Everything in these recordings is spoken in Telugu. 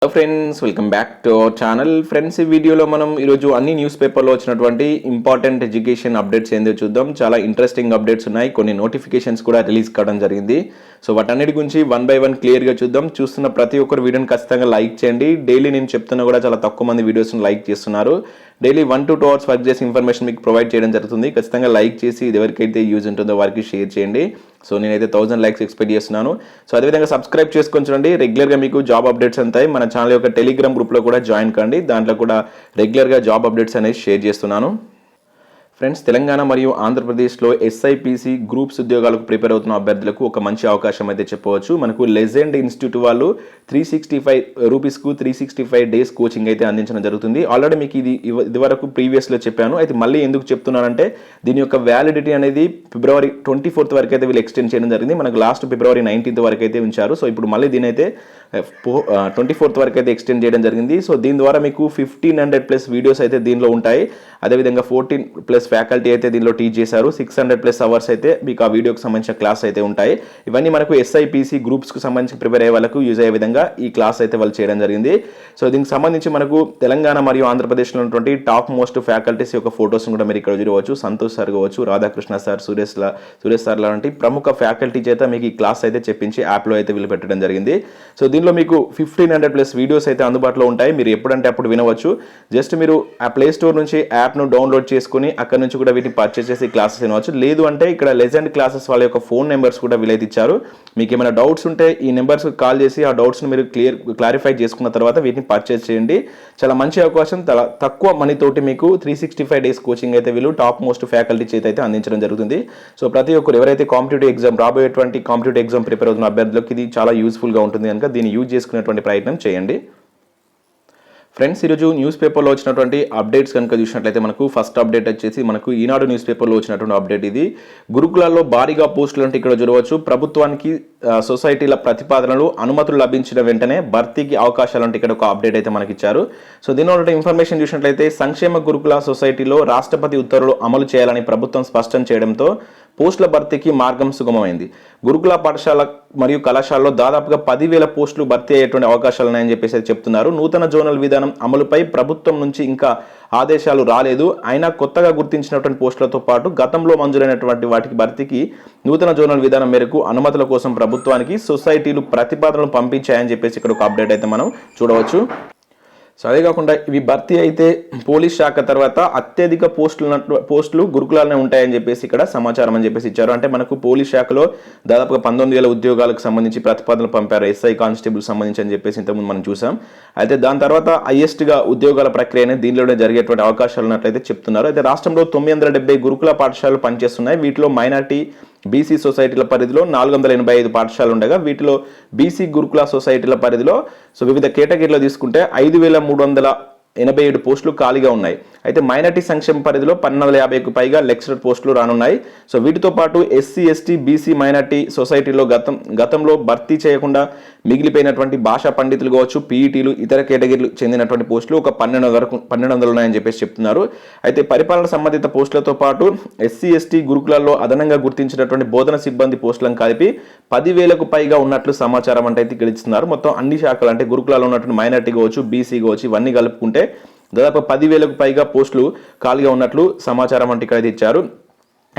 Hello friends, welcome back to our channel. Friends, ఈ వీడియోలో మనం ఈరోజు అన్ని న్యూస్ పేపర్లో వచ్చినటువంటి ఇంపార్టెంట్ ఎడ్యుకేషన్ అప్డేట్స్ ఏందో చూద్దాం. చాలా ఇంట్రెస్టింగ్ అప్డేట్స్ ఉన్నాయి, కొన్ని నోటిఫికేషన్స్ కూడా రిలీజ్ కావడం జరిగింది. సో వాటన్నిటి గురించి వన్ బై వన్ క్లియర్గా చూద్దాం. చూస్తున్న ప్రతి ఒక్కరు వీడియోని ఖచ్చితంగా లైక్ చేయండి. డైలీ నేను చెప్తున్నా కూడా చాలా తక్కువ మంది వీడియోస్ని లైక్ చేస్తున్నారు. డైలీ 1 to 2 hours వర్క్ చేసి ఇన్ఫర్మేషన్ మీకు ప్రొవైడ్ చేయడం జరుగుతుంది. ఖచ్చితంగా లైక్ చేసి ఇది ఎవరికైతే యూజ్ ఉంటుందో వారికి షేర్ చేయండి. సో నేనైతే 1000 లైక్స్ ఎక్స్పెక్ట్ చేస్తున్నాను. సో అదేవిధంగా సబ్స్క్రైబ్ చేసుకొని చూడండి. రెగ్యులర్గా మీకు జాబ్ అప్డేట్స్ అంతాయి. మన ఛానల్ యొక్క టెలిగ్రామ్ గ్రూప్లో కూడా జాయిన్ కండి. దాంట్లో కూడా రెగ్యులర్గా జాబ్ అప్డేట్స్ అనేది షేర్ చేస్తున్నాను. ఫ్రెండ్స్, తెలంగాణ మరియు ఆంధ్రప్రదేశ్లో ఎస్ఐపిసి గ్రూప్స్ ఉద్యోగాలకు ప్రిపేర్ అవుతున్న అభ్యర్థులకు ఒక మంచి అవకాశం అయితే చెప్పవచ్చు. మనకు లెజెండ్ ఇన్స్టిట్యూట్ వాళ్ళు 365 రూపీస్కు 365 డేస్ కోచింగ్ అయితే అందించడం జరుగుతుంది. ఆల్రెడీ మీకు ఇదివరకు ప్రీవియస్లో చెప్పాను. అయితే మళ్ళీ ఎందుకు చెప్తున్నానంటే దీని యొక్క వ్యాలిడిటీ అనేది February 24th వరకు అయితే వీళ్ళు ఎక్స్టెండ్ చేయడం జరిగింది. మనకు లాస్ట్ February 19th వరకు అయితే ఉంచారు. సో ఇప్పుడు మళ్ళీ దీని అయితే 24th వరకు అయితే ఎక్స్టెండ్ చేయడం జరిగింది. సో దీని ద్వారా మీకు 1500+ వీడియోస్ అయితే దీనిలో ఉంటాయి. అదేవిధంగా 14+ ఫ్యాకల్టీ అయితే దీనిలో టీచ్ చేశారు. 600+ అవర్స్ అయితే మీకు ఆ వీడియోకి సంబంధించిన క్లాస్ అయితే ఉంటాయి. ఇవన్నీ మనకు ఎస్ఐపిసి గ్రూప్స్కి సంబంధించి ప్రిపేర్ అయ్యే వాళ్ళకు యూజ్ అయ్యే విధంగా ఈ క్లాస్ అయితే వాళ్ళు చేయడం జరిగింది. సో దీనికి సంబంధించి మనకు తెలంగాణ మరియు ఆంధ్రప్రదేశ్లో ఉన్నటువంటి టాప్ మోస్ట్ ఫ్యాకల్టీస్ యొక్క ఫొటోస్ కూడా మీరు ఇక్కడ చూడవచ్చు. సంతోష్ సార్ కావచ్చు, రాధాకృష్ణ సార్, సురేష్ సార్ లాంటి ప్రముఖ ఫ్యాకల్టీ చేత మీకు ఈ క్లాస్ అయితే చెప్పించి యాప్లో అయితే వీళ్ళు పెట్టడం జరిగింది. సో దీనిలో మీకు 1500+ వీడియోస్ అయితే అందుబాటులో ఉంటాయి. మీరు ఎప్పుడంటే అప్పుడు వినవచ్చు. జస్ట్ మీరు ఆ ప్లే స్టోర్ నుంచి యాప్ను డౌన్లోడ్ చేసుకుని అక్కడ నుంచి కూడా వీటిని పర్చేస్ చేసి క్లాసెస్ వినవచ్చు. లేదు అంటే ఇక్కడ లెజెండ్ క్లాసెస్ వాళ్ళ యొక్క ఫోన్ నెంబర్స్ కూడా వీలైతే ఇచ్చారు. మీకు ఏమైనా డౌట్స్ ఉంటే ఈ నెంబర్స్కి కాల్ చేసి ఆ డౌట్స్ని మీరు క్లారిఫై చేసుకున్న తర్వాత వీటిని పర్చేస్ చేయండి. చాలా మంచి అవకాశం. తక్కువ మనీ తోటి మీకు 365 డేస్ కోచింగ్ అయితే వీళ్ళు టాప్ మోస్ట్ ఫ్యాకల్టీ చేత అయితే అందించడం జరుగుతుంది. సో ప్రతి ఒక్కరు ఎవరైతే కాంపిటేటివ్ ఎగ్జామ్ రాబోయేటువంటి కాంపిటేటివ్ ఎగ్జామ్ ప్రిపేర్ అవుతున్న అభ్యర్థులకు ఇది చాలా యూస్ఫుల్గా ఉంటుంది కనుక దీన్ని యూజ్ చేసుకునేటువంటి ప్రయత్నం చేయండి. ఫ్రెండ్స్, ఈరోజు న్యూస్ పేపర్లో వచ్చినటువంటి అప్డేట్స్ కనుక చూసినట్లయితే మనకు ఫస్ట్ అప్డేట్ వచ్చేసి మనకు ఈనాడు న్యూస్ పేపర్లో వచ్చినటువంటి అప్డేట్ ఇది. గురుకులాల్లో భారీగా పోస్టులు అంటే ఇక్కడ చూడవచ్చు. ప్రభుత్వానికి సొసైటీల ప్రతిపాదనలు అనుమతులు లభించిన వెంటనే భర్తీకి అవకాశాలు అంటే ఇక్కడ ఒక అప్డేట్ అయితే మనకి ఇచ్చారు. సో దీనిలో ఇన్ఫర్మేషన్ చూసినట్లయితే సంక్షేమ గురుకుల సొసైటీలో రాష్ట్రపతి ఉత్తర్వులు అమలు చేయాలని ప్రభుత్వం స్పష్టం చేయడంతో పోస్టుల భర్తీకి మార్గం సుగమమైంది. గురుకుల పాఠశాల మరియు కళాశాలలో దాదాపుగా 10,000 పోస్టులు భర్తీ అయ్యేటువంటి అవకాశాలు ఉన్నాయని చెప్పేసి చెప్తున్నారు. నూతన జోనల్ విధానం అమలుపై ప్రభుత్వం నుంచి ఇంకా ఆదేశాలు రాలేదు. అయినా కొత్తగా గుర్తించినటువంటి పోస్టులతో పాటు గతంలో మంజూరైనటువంటి వాటికి భర్తీకి నూతన జోనల్ విధానం మేరకు అనుమతుల కోసం ప్రభుత్వానికి సొసైటీలు ప్రతిపాదనలు పంపించాయని చెప్పేసి ఇక్కడ ఒక అప్డేట్ అయితే మనం చూడవచ్చు. సో అదే కాకుండా ఇవి భర్తీ అయితే పోలీస్ శాఖ తర్వాత అత్యధిక పోస్టులు గురుకులాలనే ఉంటాయని చెప్పేసి ఇక్కడ సమాచారం అని చెప్పేసి ఇచ్చారు. అంటే మనకు పోలీస్ శాఖలో దాదాపుగా 19,000 ఉద్యోగాలకు సంబంధించి ప్రతిపాదనలు పంపారు ఎస్ఐ కానిస్టేబుల్ సంబంధించి అని చెప్పేసి ఇంతకుముందు మనం చూసాం. అయితే దాని తర్వాత హైయెస్ట్గా ఉద్యోగాల ప్రక్రియ అనేది దీనిలోనే జరిగేటువంటి అవకాశాలు ఉన్నట్లయితే చెప్తున్నారు. అయితే రాష్ట్రంలో 970 గురుకుల పాఠశాలలు పనిచేస్తున్నాయి. వీటిలో మైనార్టీ బీసీ సొసైటీల పరిధిలో 485 పాఠశాలలు ఉండగా వీటిలో బీసీ గురుకుల సొసైటీల పరిధిలో సో వివిధ కేటగిరీలో తీసుకుంటే 5,387 పోస్టులు ఖాళీగా ఉన్నాయి. అయితే మైనార్టీ సంక్షేమ పరిధిలో 1,250కు పైగా లెక్చరర్ పోస్టులు రానున్నాయి. సో వీటితో పాటు ఎస్సీ ఎస్టీ బీసీ మైనార్టీ సొసైటీలో గతంలో భర్తీ చేయకుండా మిగిలిపోయినటువంటి భాషా పండితులు కావచ్చు, పీఈటీలు, ఇతర కేటగిరీలు చెందినటువంటి పోస్టులు ఒక 1,200 ఉన్నాయని చెప్పేసి చెప్తున్నారు. అయితే పరిపాలన సంబంధిత పోస్టులతో పాటు ఎస్సీ ఎస్టీ గురుకులాల్లో అదనంగా గుర్తించినటువంటి బోధన సిబ్బంది పోస్టులను కలిపి 10,000కు పైగా ఉన్నట్లు సమాచారం అంటే అయితే గెలుస్తున్నారు. మొత్తం అన్ని శాఖలు అంటే గురుకులాల్లో ఉన్నటువంటి మైనార్టీ కావచ్చు, బీసీ కావచ్చు, ఇవన్నీ కలుపుకుంటే దాదాపు 10,000కు పైగా పోస్టులు ఖాళీగా ఉన్నట్లు సమాచారం అంటే ఇక్కడ ఇచ్చారు.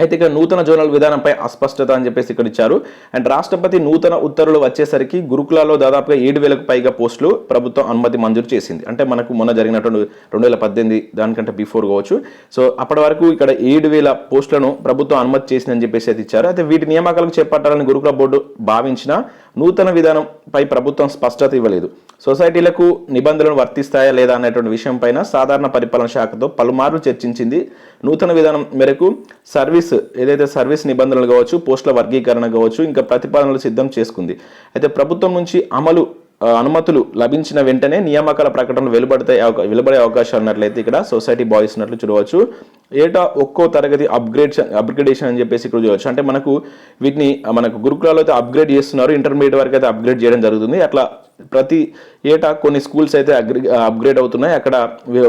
అయితే ఇక్కడ నూతన జోనల్ విధానంపై అస్పష్టత అని చెప్పేసి ఇక్కడ ఇచ్చారు. అండ్ రాష్ట్రపతి నూతన ఉత్తర్వులు వచ్చేసరికి గురుకులాల్లో దాదాపుగా 7,000కు పైగా పోస్టులు ప్రభుత్వం అనుమతి మంజూరు చేసింది. అంటే మనకు మొన్న జరిగినటువంటి 2018 దానికంటే బిఫోర్ కావచ్చు. సో అప్పటి వరకు ఇక్కడ 7,000 పోస్టులను ప్రభుత్వం అనుమతి చేసిందని చెప్పేసి అయితే ఇచ్చారు. అయితే వీటి నియామకాలకు చేపట్టాలని గురుకుల బోర్డు భావించిన నూతన విధానంపై ప్రభుత్వం స్పష్టత ఇవ్వలేదు. సొసైటీలకు నిబంధనలు వర్తిస్తాయా లేదా అనేటువంటి విషయం పైన సాధారణ పరిపాలన శాఖతో పలుమార్లు చర్చించింది. నూతన విధానం మేరకు సర్వీస్ నిబంధనలు కావచ్చు, పోస్టుల వర్గీకరణ కావచ్చు, ఇంకా ప్రతిపాదనలు సిద్ధం చేసుకుంది. అయితే ప్రభుత్వం నుంచి అనుమతులు లభించిన వెంటనే నియామకాల ప్రకటనలు వెలువడే అవకాశాలు ఉన్నట్లయితే ఇక్కడ సొసైటీ బాయ్స్ ఉన్నట్లు చూడవచ్చు. ఏటా ఒక్కో తరగతి అప్గ్రేడేషన్ అని చెప్పేసి ఇక్కడ చూడవచ్చు. అంటే వీటిని మనకు గురుకులాల్లో అయితే అప్గ్రేడ్ చేస్తున్నారు. ఇంటర్మీడియట్ వరకు అయితే అప్గ్రేడ్ చేయడం జరుగుతుంది. అట్లా ప్రతి ఏటా కొన్ని స్కూల్స్ అయితే అప్గ్రేడ్ అవుతున్నాయి. అక్కడ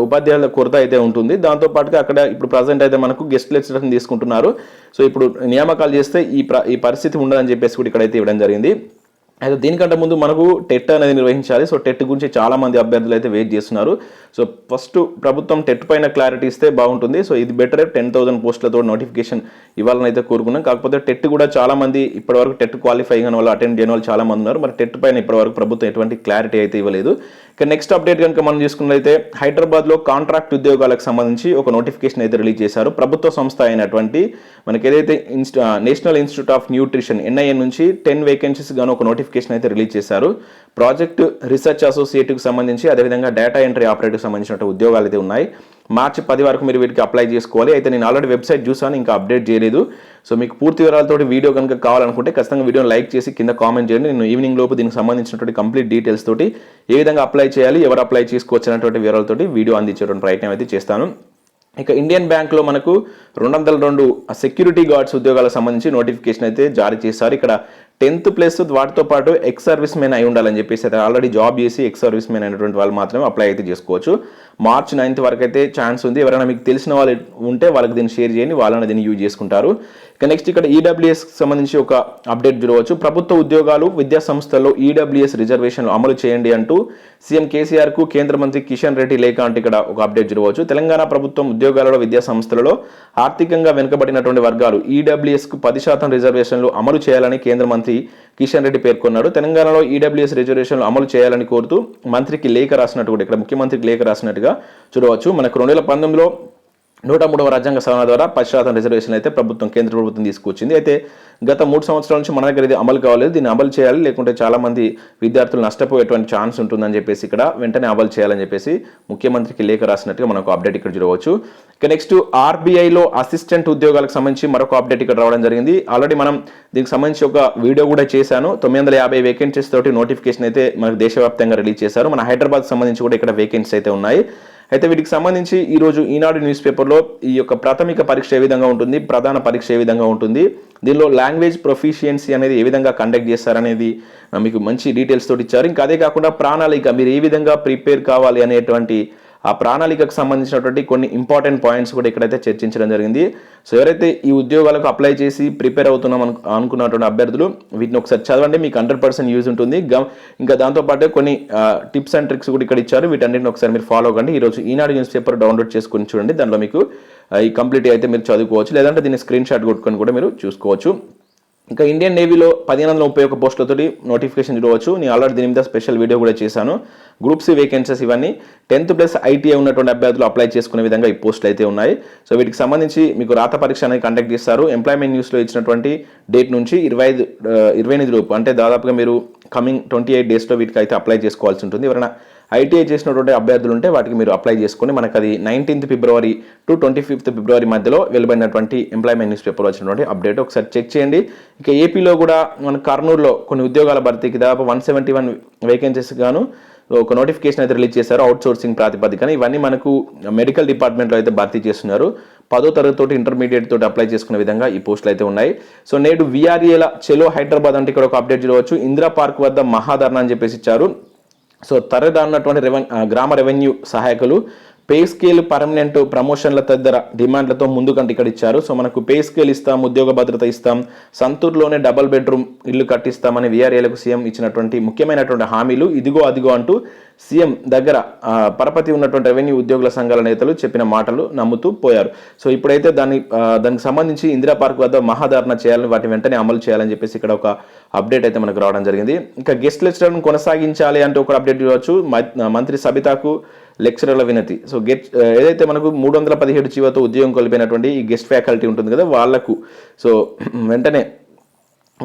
ఉపాధ్యాయుల కొరత అయితే ఉంటుంది. దాంతోపాటుగా అక్కడ ఇప్పుడు ప్రజెంట్ అయితే మనకు గెస్ట్ లెక్చరర్ని తీసుకుంటున్నారు. సో ఇప్పుడు నియామకాలు చేస్తే ఈ పరిస్థితి ఉండదని చెప్పేసి కూడా ఇక్కడైతే ఇవ్వడం జరిగింది. అయితే దీనికంటే ముందు మనకు టెట్ అనేది నిర్వహించాలి. సో టెట్ గురించి చాలామంది అభ్యర్థులు అయితే వెయిట్ చేస్తున్నారు. సో ఫస్ట్ ప్రభుత్వం టెట్ పైన క్లారిటీ ఇస్తే బాగుంటుంది. సో ఇది బెటర్ 10,000 పోస్టులతో నోటిఫికేషన్ ఇవ్వాలని అయితే కోరుకున్నాం. కాకపోతే టెట్ కూడా చాలామంది ఇప్పటివరకు టెట్ క్వాలిఫై అయిన వాళ్ళు అటెండ్ చేయని వాళ్ళు చాలామంది ఉన్నారు. మరి టెట్ పైన ఇప్పటివరకు ప్రభుత్వం ఎటువంటి క్లారిటీ అయితే ఇవ్వలేదు. ఇక నెక్స్ట్ అప్డేట్ కనుక మనం చూసుకున్నట్లయితే హైదరాబాద్లో కాంట్రాక్ట్ ఉద్యోగాలకు సంబంధించి ఒక నోటిఫికేషన్ అయితే రిలీజ్ చేశారు. ప్రభుత్వ సంస్థ అయినటువంటి మనకి ఏదైతే national institute of nutrition NIN నుంచి 10 వేకెన్సీస్ గాను ఒక నోటిఫికేషన్ అయితే రిలీజ్ చేశారు. ప్రాజెక్ట్ రీసెర్చ్ అసోసియేట్కి సంబంధించి అదేవిధంగా డేటా ఎంట్రీ ఆపరేటర్కి సంబంధించిన ఉద్యోగాలు అయితే ఉన్నాయి. మార్చి 10 వరకు మీరు వీటికి అప్లై చేసుకోవాలి. అయితే నేను ఆల్రెడీ వెబ్సైట్ చూసాను, ఇంకా అప్డేట్ చేయలేదు. సో మీకు పూర్తి వివరాలతో వీడియో కనుక కావాలనుకుంటే ఖచ్చితంగా వీడియోని లైక్ చేసి కింద కామెంట్ చేయండి. నేను ఈవినింగ్ లోపు దీనికి సంబంధించినటువంటి కంప్లీట్ డీటెయిల్స్ తోటి ఏ విధంగా అప్లై చేయాలి, ఎవరు అప్లై చేసుకోవచ్చు అనేటువంటి వివరాలతోటి వీడియో అందించేటువంటి ప్రయత్నం అయితే చేస్తాను. ఇక ఇండియన్ బ్యాంక్లో మనకు 202 సెక్యూరిటీ గార్డ్స్ ఉద్యోగాలకు సంబంధించి నోటిఫికేషన్ అయితే జారీ చేశారు. ఇక్కడ 10th ప్లస్ వాటితో పాటు ఎక్స్ సర్వీస్ మెన్ అయి ఉండాలని చెప్పేసి అయితే ఆల్రెడీ జాబ్ చేసి ఎక్స్ సర్వీస్ మెన్ అయినటువంటి వాళ్ళు మాత్రమే అప్లై అయితే చేసుకోవచ్చు. మార్చ్ 9th వరకు అయితే ఛాన్స్ ఉంది. ఎవరైనా మీకు తెలిసిన వాళ్ళు ఉంటే వాళ్ళకి దీన్ని షేర్ చేయండి, వాళ్ళని దీన్ని యూజ్ చేసుకుంటారు. ఇక నెక్స్ట్ ఇక్కడ EWS సంబంధించి ఒక అప్డేట్ చూడవచ్చు. ప్రభుత్వ ఉద్యోగాలు విద్యా సంస్థల్లో EWS రిజర్వేషన్లు అమలు చేయండి అంటూ సీఎం కేసీఆర్కు కేంద్ర మంత్రి కిషన్ రెడ్డి లేఖ అంటే ఇక్కడ ఒక అప్డేట్ చూడవచ్చు. తెలంగాణ ప్రభుత్వం ఉద్యోగాలలో విద్యా సంస్థలలో ఆర్థికంగా వెనుకబడినటువంటి వర్గాలు EWSకు 10% రిజర్వేషన్లు అమలు చేయాలని కేంద్ర మంత్రి కిషన్ రెడ్డి పేర్కొన్నాడు. తెలంగాణలో EWS రిజర్వేషన్లు అమలు చేయాలని కోరుతూ మంత్రికి లేఖ రాసినట్టు కూడా ఇక్కడ ముఖ్యమంత్రికి లేఖ రాసినట్టుగా చూడవచ్చు. మనకు 2019లో 103వ రాజ్యాంగ సవరణ ద్వారా 10% రిజర్వేషన్ అయితే కేంద్ర ప్రభుత్వం తీసుకొచ్చింది. అయితే గత 3 సంవత్సరాల నుంచి మన దగ్గర ఇది అమలు కావాలి, దీన్ని అమలు చేయాలి, లేకుంటే చాలా మంది విద్యార్థులు నష్టపోయేటువంటి ఛాన్స్ ఉంటుందని చెప్పేసి ఇక్కడ వెంటనే అమలు చేయాలని చెప్పేసి ముఖ్యమంత్రికి లేఖ రాసినట్టుగా మనకు అప్డేట్ ఇక్కడ చూడవచ్చు. ఇక నెక్స్ట్ RBIలో అసిస్టెంట్ ఉద్యోగాలకు సంబంధించి మరొక అప్డేట్ ఇక్కడ రావడం జరిగింది. ఆల్రెడీ మనం దీనికి సంబంధించి ఒక వీడియో కూడా చేశాను. 950 వేకెన్సీస్ తోటి నోటిఫికేషన్ అయితే మనకు దేశవ్యాప్తంగా రిలీజ్ చేశారు. మన హైదరాబాద్ సంబంధించి కూడా ఇక్కడ వేకెన్సీస్ అయితే ఉన్నాయి. అయితే వీటికి సంబంధించి ఈరోజు ఈనాడు న్యూస్ పేపర్లో ఈ యొక్క ప్రాథమిక పరీక్ష ఏ విధంగా ఉంటుంది, ప్రధాన పరీక్ష ఏ విధంగా ఉంటుంది, దీనిలో లాంగ్వేజ్ ప్రొఫిషియన్సీ అనేది ఏ విధంగా కండక్ట్ చేస్తారనేది మీకు మంచి డీటెయిల్స్ తోటి ఇచ్చారు. ఇంకా అదే కాకుండా ప్రణాళిక మీరు ఏ విధంగా ప్రిపేర్ కావాలి అనేటువంటి ఆ ప్రణాళికకు సంబంధించినటువంటి కొన్ని ఇంపార్టెంట్ పాయింట్స్ కూడా ఇక్కడైతే చర్చించడం జరిగింది. సో ఎవరైతే ఈ ఉద్యోగాలకు అప్లై చేసి ప్రిపేర్ అవుతున్నాం అనుకున్నటువంటి అభ్యర్థులు వీటిని ఒకసారి చదవండి, మీకు 100% యూజ్ ఉంటుంది. ఇంకా దాంతోపాటు కొన్ని టిప్స్ అండ్ ట్రిక్స్ కూడా ఇక్కడ ఇచ్చారు, వీటన్నిటిని ఒకసారి మీరు ఫాలో అవ్వండి. ఈరోజు ఈనాడు న్యూస్ పేపర్ డౌన్లోడ్ చేసుకుని చూడండి, దానిలో మీకు ఈ కంప్లీట్ అయితే మీరు చదువుకోవచ్చు, లేదంటే దీన్ని స్క్రీన్ షాట్ కొట్టుకొని కూడా మీరు చూసుకోవచ్చు. ఇంకా ఇండియన్ నేవీలో 1531 పోస్టులతోటి నోటిఫికేషన్ చూడవచ్చు. నేను ఆల్రెడీ దీని మీద స్పెషల్ వీడియో కూడా చేశాను. గ్రూప్ C వేకెన్సీస్ ఇవన్నీ 10th ప్లస్ ITI ఉన్నటువంటి అభ్యర్థులు అప్లై చేసుకునే విధంగా ఈ పోస్టులు అయితే ఉన్నాయి. సో వీటికి సంబంధించి మీకు రాత పరీక్ష అనేది కండక్ట్ చేస్తారు. ఎంప్లాయ్మెంట్ న్యూస్లో ఇచ్చినటువంటి డేట్ నుంచి 28 లోపు, అంటే దాదాపుగా మీరు కమింగ్ 28 డేస్లో వీటికి అయితే అప్లై చేసుకోవాల్సి ఉంటుంది. ఎవరైనా ITI చేసినటువంటి అభ్యర్థులు ఉంటే వాటికి మీరు అప్లై చేసుకుని మనకు అది 19th ఫిబ్రవరి టు 25th ఫిబ్రవరి మధ్యలో వెలువడినటువంటి ఎంప్లాయ్మెంట్ న్యూస్ పేపర్ వచ్చినటువంటి అప్డేట్ ఒకసారి చెక్ చేయండి. ఇక ఏపీలో కూడా మన కర్నూలులో కొన్ని ఉద్యోగాల భర్తీకి దాదాపు 171 వేకెన్సీస్ గాను ఒక నోటిఫికేషన్ అయితే రిలీజ్ చేశారు అవుట్ సోర్సింగ్ ప్రాతిపదికన. ఇవన్నీ మనకు మెడికల్ డిపార్ట్మెంట్లో అయితే భర్తీ చేస్తున్నారు. 10వ తరగతి తోటి ఇంటర్మీడియట్ తోటి అప్లై చేసుకునే విధంగా ఈ పోస్టులు అయితే ఉన్నాయి. సో నేడు VRAల చెలో హైదరాబాద్ అంటే ఇక్కడ ఒక అప్డేట్ చూడవచ్చు. ఇందిరా పార్క్ వద్ద మహాధర్నా అని చెప్పేసి ఇచ్చారు. సో తరదాన్నటువంటి గ్రామ రెవెన్యూ సహాయకులు పే స్కేల్ పర్మనెంట్ ప్రమోషన్ల తదితర డిమాండ్లతో ముందుకంటే ఇక్కడ ఇచ్చారు. సో మనకు పే స్కేల్ ఇస్తాం, ఉద్యోగ భద్రత ఇస్తాం, సంతూర్లోనే డబుల్ బెడ్రూమ్ ఇల్లు కట్టిస్తామని VRAలకు సీఎం ఇచ్చినటువంటి ముఖ్యమైనటువంటి హామీలు ఇదిగో అదిగో అంటూ సీఎం దగ్గర పరపతి ఉన్నటువంటి రెవెన్యూ ఉద్యోగుల సంఘాల నేతలు చెప్పిన మాటలు నమ్ముతూ పోయారు. సో ఇప్పుడైతే దానికి సంబంధించి ఇందిరా పార్క్ వద్ద మహాధారణ చేయాలని, వాటిని వెంటనే అమలు చేయాలని చెప్పేసి ఇక్కడ ఒక అప్డేట్ అయితే మనకు రావడం జరిగింది. ఇంకా గెస్ట్ లెక్చరర్ను కొనసాగించాలి అంటూ ఒక అప్డేట్ చూడవచ్చు. మంత్రి సబితాకు లెక్చరర్ల వినతి. సో ఏదైతే మనకు 317 జీవోతో ఉద్యోగం కోల్పోయినటువంటి ఈ గెస్ట్ ఫ్యాకల్టీ ఉంటుంది కదా, వాళ్లకు సో వెంటనే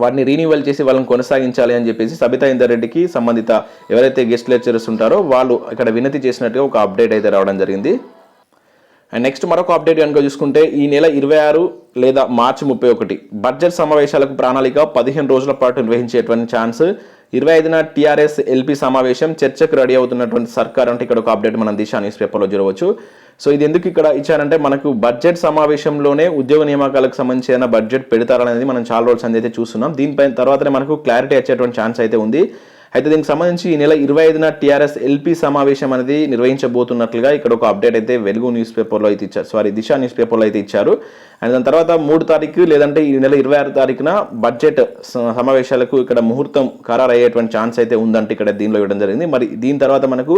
వాటిని రీన్యూవల్ చేసి వాళ్ళని కొనసాగించాలి అని చెప్పేసి సబితా ఇందర్ రెడ్డికి సంబంధిత ఎవరైతే గెస్ట్ లెక్చరర్స్ ఉంటారో వాళ్ళు ఇక్కడ వినతి చేసినట్టుగా ఒక అప్డేట్ అయితే రావడం జరిగింది. అండ్ నెక్స్ట్ మరొక అప్డేట్ కనుక చూసుకుంటే ఈ నెల 26 లేదా మార్చి 31 బడ్జెట్ సమావేశాలకు ప్రణాళిక 15 రోజుల పాటు నిర్వహించేటువంటి ఛాన్స్. 25న TRS LP సమావేశం, చర్చకు రెడీ అవుతున్నటువంటి సర్కార్ అంటే ఇక్కడ ఒక అప్డేట్ మనం దిశ న్యూస్ పేపర్లో చూడవచ్చు. సో ఇది ఎందుకు ఇక్కడ ఇచ్చారంటే మనకు బడ్జెట్ సమావేశంలోనే ఉద్యోగ నియామకాలకు సంబంధించిన బడ్జెట్ పెడతారనేది మనం చాలా రోజులు అయితే చూస్తున్నాం. దీనిపైన తర్వాతనే మనకు క్లారిటీ వచ్చేటువంటి ఛాన్స్ అయితే ఉంది. అయితే దీనికి సంబంధించి ఈ నెల 25న టీఆర్ఎస్ ఎల్పీ సమావేశం అనేది నిర్వహించబోతున్నట్లుగా ఇక్కడ ఒక అప్డేట్ అయితే వెలుగు న్యూస్ పేపర్లో అయితే ఇచ్చారు, దిశ న్యూస్ పేపర్లో అయితే ఇచ్చారు. అండ్ దాని తర్వాత 3 తారీఖు లేదంటే ఈ నెల 26 తారీఖున బడ్జెట్ సమావేశాలకు ఇక్కడ ముహూర్తం ఖరారు అయ్యేటువంటి ఛాన్స్ అయితే ఉందంటే ఇక్కడ దీనిలో ఇవ్వడం జరిగింది. మరి దీని తర్వాత మనకు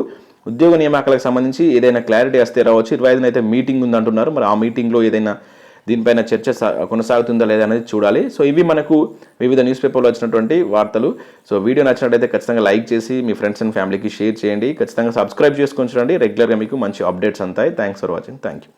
ఉద్యోగ నియామకాలకు సంబంధించి ఏదైనా క్లారిటీ వస్తే రావచ్చు. 25న అయితే మీటింగ్ ఉందంటున్నారు. మరి ఆ మీటింగ్లో ఏదైనా దీనిపైన చర్చ కొనసాగుతుందా లేదా అనేది చూడాలి. సో ఇవి మనకు వివిధ న్యూస్ పేపర్లో వచ్చినటువంటి వార్తలు. సో వీడియో నచ్చినట్టయితే ఖచ్చితంగా లైక్ చేసి మీ ఫ్రెండ్స్ అండ్ ఫ్యామిలీకి షేర్ చేయండి. ఖచ్చితంగా సబ్స్క్రైబ్ చేసుకొని చూడండి. రెగ్యులర్గా మీకు మంచి అప్డేట్స్ అంతాయి. Thanks for watching. Thank you.